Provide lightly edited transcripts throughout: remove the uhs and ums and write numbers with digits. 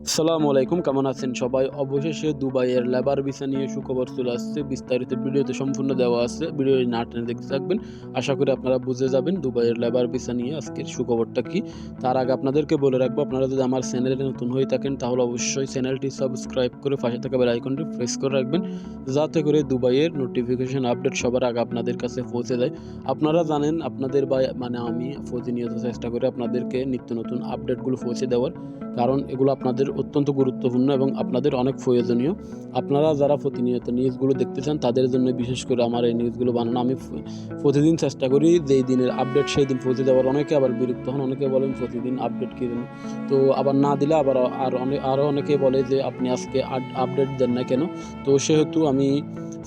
আসসালামু আলাইকুম, কেমন আছেন সবাই? অবশেষে দুবাইয়ের লেবার ভিসা নিয়ে সুখবর চলে আসছে। বিস্তারিত ভিডিওতে সম্পূর্ণ দেওয়া আছে, ভিডিওটি না টেনে দেখতে থাকবেন। আশা করি আপনারা বুঝে যাবেন দুবাইয়ের লেবার ভিসা নিয়ে আজকের সুখবরটা কি। তার আগে আপনাদেরকে বলে রাখবো, আপনারা যদি আমার চ্যানেলে নতুন হয়ে থাকেন তাহলে অবশ্যই চ্যানেলটি সাবস্ক্রাইব করে পাশে থাকা বেল আইকনটি প্রেস করে রাখবেন, যাতে করে দুবাইয়ের নোটিফিকেশন আপডেট সবার আগে আপনাদের কাছে পৌঁছে যায়। আপনারা জানেন আপনাদের আমি প্রতিনিয়ত চেষ্টা করি আপনাদেরকে নিত্য নতুন আপডেটগুলো পৌঁছে দেওয়ার, কারণ এগুলো আপনাদের অত্যন্ত গুরুত্বপূর্ণ এবং আপনাদের অনেক প্রয়োজনীয়। আপনারা যারা প্রতিনিয়ত নিউজগুলো দেখতে চান তাদের জন্য বিশেষ করে আমার এই নিউজগুলো বানানো। আমি প্রতিদিন চেষ্টা করি যেই দিনের আপডেট সেই দিন পৌঁছে দেওয়ার। অনেকে আবার বিরক্ত হন, অনেকে বলেন প্রতিদিন আপডেট কী দেন, তো আবার না দিলে আবার আরও অনেকে বলে যে আপনি আজকে আপডেট দেন না কেন। তো সেহেতু আমি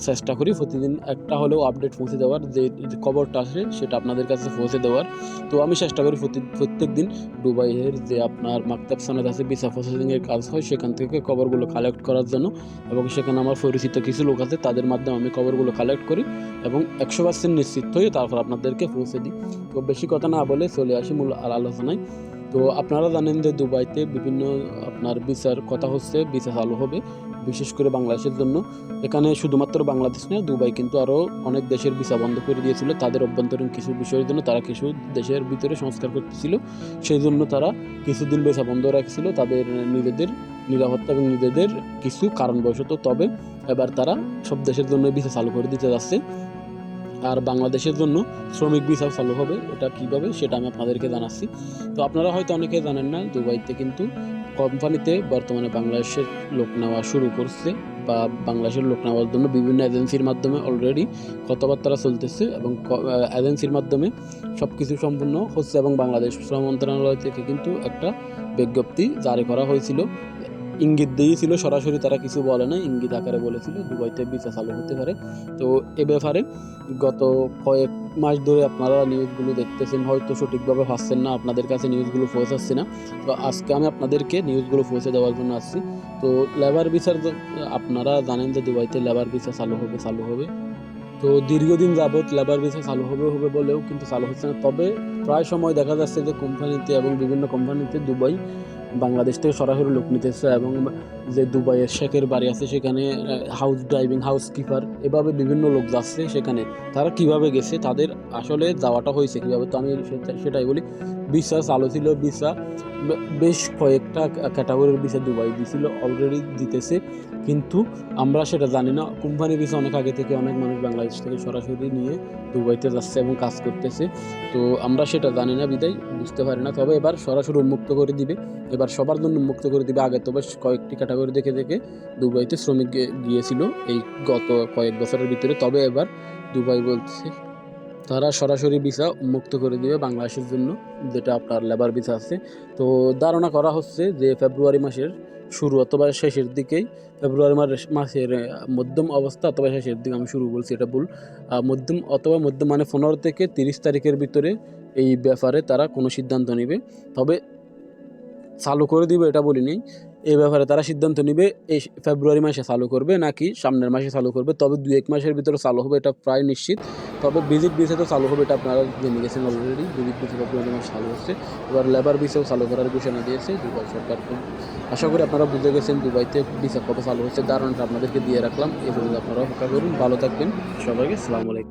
চেষ্টা করি প্রতিদিন একটা হলেও আপডেট পৌঁছে দেওয়ার, যে খবরটা আসে সেটা আপনাদের কাছে পৌঁছে দেওয়ার। তো আমি চেষ্টা করি প্রত্যেক দিন দুবাইয়ের যে আপনার মাকতাব সনদ আছে, ভিসা প্রসেসিংয়ের কাজ হয়, সেখান থেকে খবরগুলো কালেক্ট করার জন্য। এবং সেখানে আমার পরিচিত কিছু লোক আছে, তাদের মাধ্যমে আমি খবরগুলো কালেক্ট করি এবং 100% নিশ্চিত হয়ে তারপর আপনাদেরকে পৌঁছে দিই। তো বেশি কথা না বলে চলে আসি মূল আলোচনায়। তো আপনারা জানেন যে দুবাইতে বিভিন্ন আপনার ভিসার কথা হচ্ছে, ভিসা চালু হবে বিশেষ করে বাংলাদেশের জন্য। এখানে শুধুমাত্র বাংলাদেশ না, দুবাই কিন্তু আরও অনেক দেশের ভিসা বন্ধ করে দিয়েছিল তাদের অভ্যন্তরীণ কিছু বিষয়ের জন্য। তারা কিছু দেশের ভিতরে সংস্কার করতেছিল, সেই জন্য তারা কিছুদিন ভিসা বন্ধ রাখছিল তাদের নিজেদের নিরাপত্তা এবং নিজেদের কিছু কারণবশত। তবে এবার তারা সব দেশের জন্য ভিসা চালু করে দিতে যাচ্ছে। আর বাংলাদেশের জন্য শ্রমিক ভিসাও চালু হবে। এটা কীভাবে সেটা আমি আপনাদেরকে জানাচ্ছি। তো আপনারা হয়তো অনেকে জানেন না, দুবাইতে কিন্তু কোম্পানিতে বর্তমানে বাংলাদেশের লোক নেওয়া শুরু করছে, বা বাংলাদেশের লোক নেওয়ার জন্য বিভিন্ন এজেন্সির মাধ্যমে অলরেডি কথাবার্তা চলতেছে এবং এজেন্সির মাধ্যমে সব কিছু সম্পূর্ণ হচ্ছে। এবং বাংলাদেশ শ্রম মন্ত্রণালয় থেকে কিন্তু একটা বিজ্ঞপ্তি জারি করা হয়েছিল, ইঙ্গিত দিয়েছিল, সরাসরি তারা কিছু বলে না, ইঙ্গিত আকারে বলেছিল দুবাইতে ভিসা চালু হতে পারে। তো এ ব্যাপারে গত কয়েক মাস ধরে আপনারা নিউজগুলো দেখতেছেন, হয়তো সঠিকভাবে পাচ্ছেন না, আপনাদের কাছে নিউজগুলো পৌঁছাচ্ছে না। তো আজকে আমি আপনাদেরকে নিউজগুলো পৌঁছে দেওয়ার জন্য আসছি। তো লেবার ভিসার আপনারা জানেন যে দুবাইতে লেবার ভিসা চালু হবে। তো দীর্ঘদিন যাবৎ লেবার ভিসা চালু হবে বলেও কিন্তু চালু হচ্ছে না। তবে প্রায় সময় দেখা যাচ্ছে যে কোম্পানিতে এবং বিভিন্ন কোম্পানিতে দুবাই বাংলাদেশ থেকে সরাসরি লোক নিতেছে, এবং যে দুবাইয়ের শেখের বাড়ি আছে সেখানে হাউস ড্রাইভিং, হাউসকিপার, এভাবে বিভিন্ন লোক যাচ্ছে সেখানে। তারা কিভাবে গেছে, তাদের আসলে যাওয়াটা হয়েছে কীভাবে, তো আমি সেটাই বলি। ভিসা চালু ছিল, ভিসা বেশ কয়েকটা ক্যাটাগরির ভিসা দুবাই দিয়েছিল, অলরেডি দিতেছে, কিন্তু আমরা সেটা জানি না। কোম্পানি ভিসা অনেক আগে থেকে অনেক মানুষ বাংলাদেশ থেকে সরাসরি নিয়ে দুবাইতে যাচ্ছে এবং কাজ করতেছে। তো আমরা সেটা জানি না, বিদায় বুঝতে পারি না। তবে এবার সরাসরি উন্মুক্ত করে দিবে, এবার সবার জন্য উন্মুক্ত করে দিবে। আগে তো বেশ কয়েকটি ক্যাটাগরি দেখে দুবাইতে শ্রমিক গিয়েছিল এই গত কয়েক বছরের ভিতরে। তবে এবার দুবাই বলছে তারা সরাসরি ভিসা উন্মুক্ত করে দিবে বাংলাদেশের জন্য, যেটা আপনার লেবার ভিসা আছে। তো ধারণা করা হচ্ছে যে ফেব্রুয়ারি মাসের শুরু অথবা শেষের দিকেই, ফেব্রুয়ারি মাসের মধ্যম অবস্থা অথবা শেষের দিকে, আমি শুরু বলছি এটা ভুল, মধ্যম মানে 15 থেকে 30 তারিখের ভিতরে এই ব্যাপারে তারা কোনো সিদ্ধান্ত নেবে। তবে চালু করে দিবে এটা বলিনি, এই ব্যাপারে তারা সিদ্ধান্ত নেবে এই ফেব্রুয়ারি মাসে চালু করবে নাকি সামনের মাসে চালু করবে। তবে 2-1 মাসের ভিতরে চালু হবে এটা প্রায় নিশ্চিত। তবে ভিজিট ভিসা তো চালু হবে, এটা আপনারা জেনে গেছেন অলরেডি। ভিজিট ভিসা ফেব্রুয়ারি মাসে চালু হচ্ছে, এবার লেবার ভিসাও চালু করার ঘোষণা দিয়েছে দুবাই সরকার। আশা করি আপনারা বুঝে গেছেন দুবাইতে ভিসা কবে চালু হচ্ছে। ধারণাটা আপনাদেরকে দিয়ে রাখলাম। এই পর্যন্ত আপনারা অপেক্ষা করুন, ভালো থাকবেন সবাইকে। আসসালামু আলাইকুম।